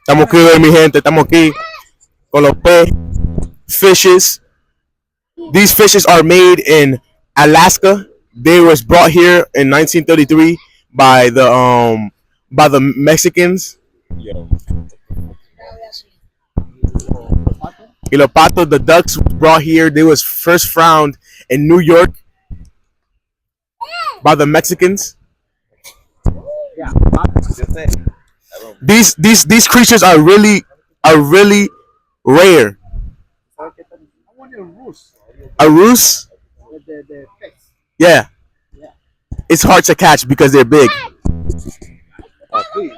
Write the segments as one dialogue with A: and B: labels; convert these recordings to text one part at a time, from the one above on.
A: Estamos aquí, mi gente. Estamos aquí con los fishes. These fishes are made in Alaska. They was brought here in 1933 by the Mexicans.
B: Yo.
A: Y los patos, the ducks, was brought here. They was first found in New York by the Mexicans.
B: Yeah. Yo sé.
A: These creatures are really rare. A roost, yeah, it's hard to catch because they're big.
B: Aquí.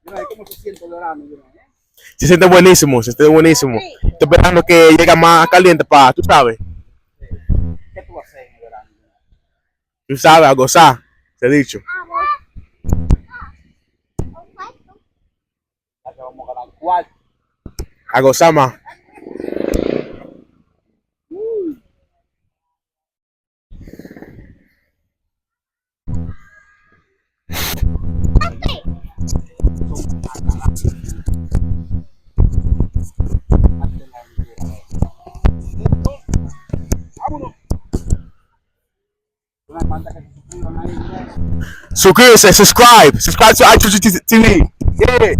B: Mira cómo se siente el verano, mira, ¿eh?
A: Se siente buenísimo, se siente buenísimo. Estoy esperando que llegue más caliente para, tú sabes,
B: ¿Qué tú haces en el verano?
A: tú sabes, a gozar, te he dicho,
B: Ya que vamos a ganar cuarto.
A: a gozar más.
B: Vámonos. Una banda que se suscriban ahí, mira.
A: Suscríbete, subscribe to iTunes TV. Yeah.